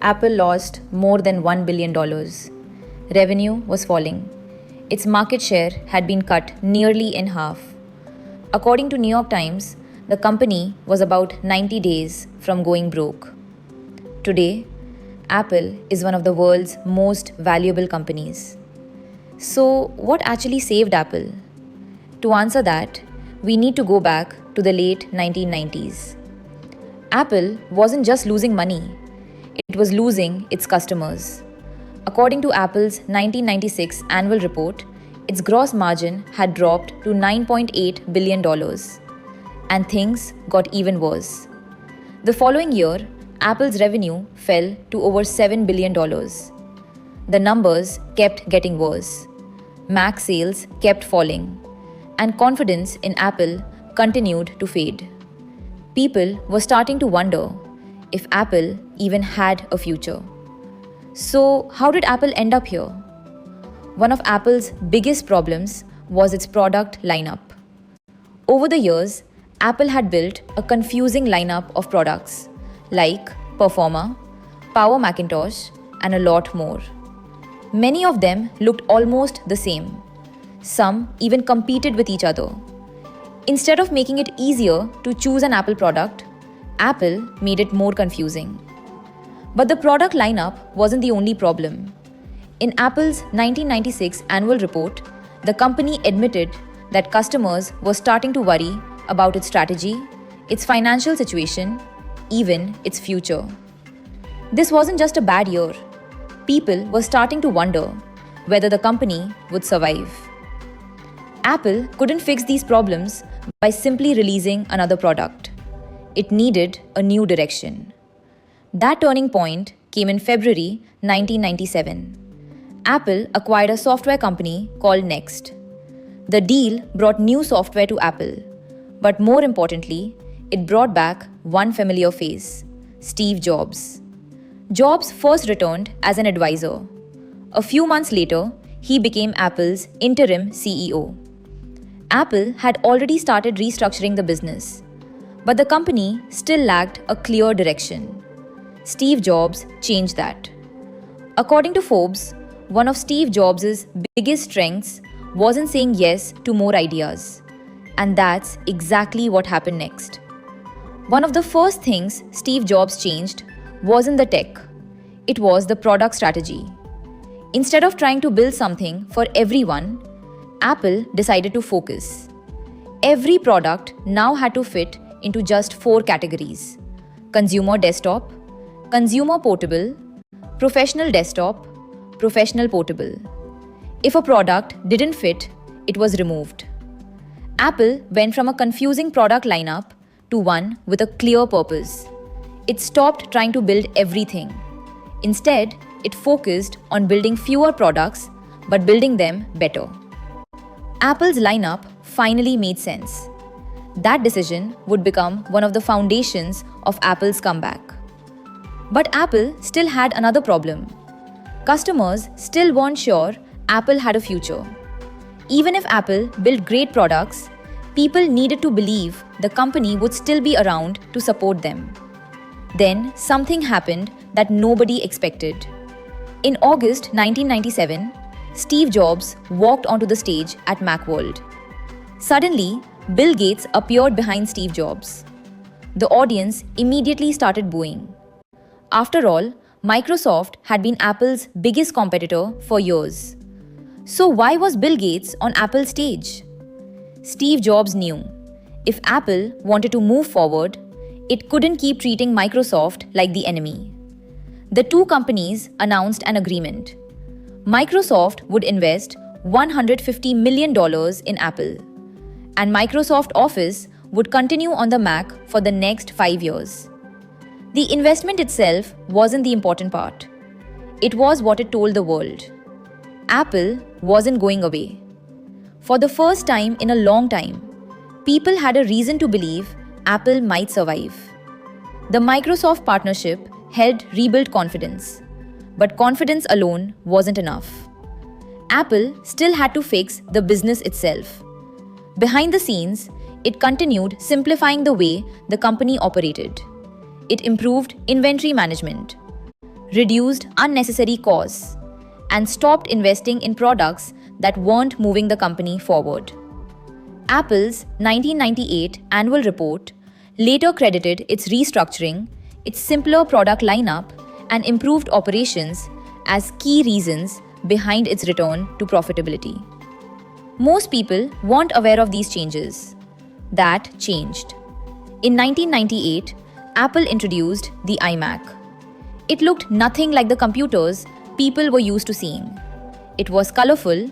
Apple lost more than $1 billion. Revenue was falling. Its market share had been cut nearly in half. According to New York Times, the company was about 90 days from going broke. Today, Apple is one of the world's most valuable companies. So, what actually saved Apple? To answer that, we need to go back to the late 1990s. Apple wasn't just losing money, it was losing its customers. According to Apple's 1996 annual report, its gross margin had dropped to $9.8 billion. And things got even worse. The following year, Apple's revenue fell to over $7 billion. The numbers kept getting worse. Mac sales kept falling. And confidence in Apple continued to fade. People were starting to wonder if Apple even had a future. So, how did Apple end up here? One of Apple's biggest problems was its product lineup. Over the years, Apple had built a confusing lineup of products like Performa, Power Macintosh, and a lot more. Many of them looked almost the same. Some even competed with each other. Instead of making it easier to choose an Apple product, Apple made it more confusing. But the product lineup wasn't the only problem. In Apple's 1996 annual report, the company admitted that customers were starting to worry about its strategy, its financial situation, even its future. This wasn't just a bad year. People were starting to wonder whether the company would survive. Apple couldn't fix these problems by simply releasing another product. It needed a new direction. That turning point came in February 1997. Apple acquired a software company called Next. The deal brought new software to Apple, but more importantly, it brought back one familiar face, Steve Jobs. Jobs first returned as an advisor. A few months later, he became Apple's interim CEO. Apple had already started restructuring the business, but the company still lacked a clear direction. Steve Jobs changed that. According to Forbes, one of Steve Jobs' biggest strengths wasn't saying yes to more ideas. And that's exactly what happened next. One of the first things Steve Jobs changed wasn't the tech. It was the product strategy. Instead of trying to build something for everyone, Apple decided to focus. Every product now had to fit into just 4 categories: consumer desktop, consumer portable, professional desktop, professional portable. If a product didn't fit, it was removed. Apple went from a confusing product lineup to one with a clear purpose. It stopped trying to build everything. Instead, it focused on building fewer products but building them better. Apple's lineup finally made sense. That decision would become one of the foundations of Apple's comeback. But Apple still had another problem. Customers still weren't sure Apple had a future. Even if Apple built great products, people needed to believe the company would still be around to support them. Then something happened that nobody expected. In August 1997, Steve Jobs walked onto the stage at Macworld. Suddenly, Bill Gates appeared behind Steve Jobs. The audience immediately started booing. After all, Microsoft had been Apple's biggest competitor for years. So why was Bill Gates on Apple's stage? Steve Jobs knew if Apple wanted to move forward, it couldn't keep treating Microsoft like the enemy. The two companies announced an agreement. Microsoft would invest $150 million in Apple, and Microsoft Office would continue on the Mac for the next 5 years. The investment itself wasn't the important part. It was what it told the world. Apple wasn't going away. For the first time in a long time, people had a reason to believe Apple might survive. The Microsoft partnership helped rebuild confidence. But confidence alone wasn't enough. Apple still had to fix the business itself. Behind the scenes, it continued simplifying the way the company operated. It improved inventory management, reduced unnecessary costs, and stopped investing in products that weren't moving the company forward. Apple's 1998 annual report later credited its restructuring, its simpler product lineup, and improved operations as key reasons behind its return to profitability. Most people weren't aware of these changes. That changed. In 1998, Apple introduced the iMac. It looked nothing like the computers people were used to seeing. It was colorful,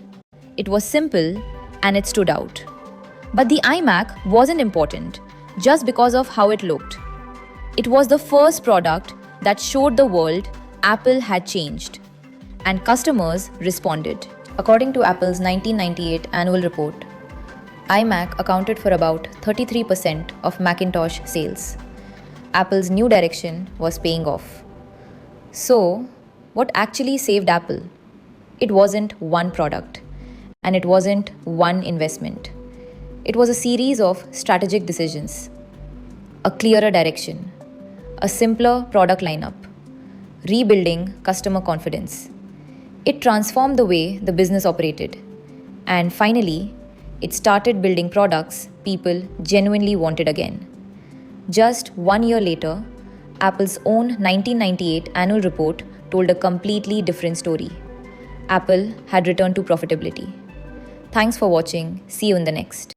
it was simple, and it stood out. But the iMac wasn't important just because of how it looked. It was the first product that showed the world Apple had changed, and customers responded. According to Apple's 1998 annual report, iMac accounted for about 33% of Macintosh sales. Apple's new direction was paying off. So, what actually saved Apple? It wasn't one product, and it wasn't one investment. It was a series of strategic decisions, a clearer direction, a simpler product lineup, rebuilding customer confidence. It transformed the way the business operated. And finally, it started building products people genuinely wanted again. Just 1 year later, Apple's own 1998 annual report told a completely different story. Apple had returned to profitability. Thanks for watching. See you in the next.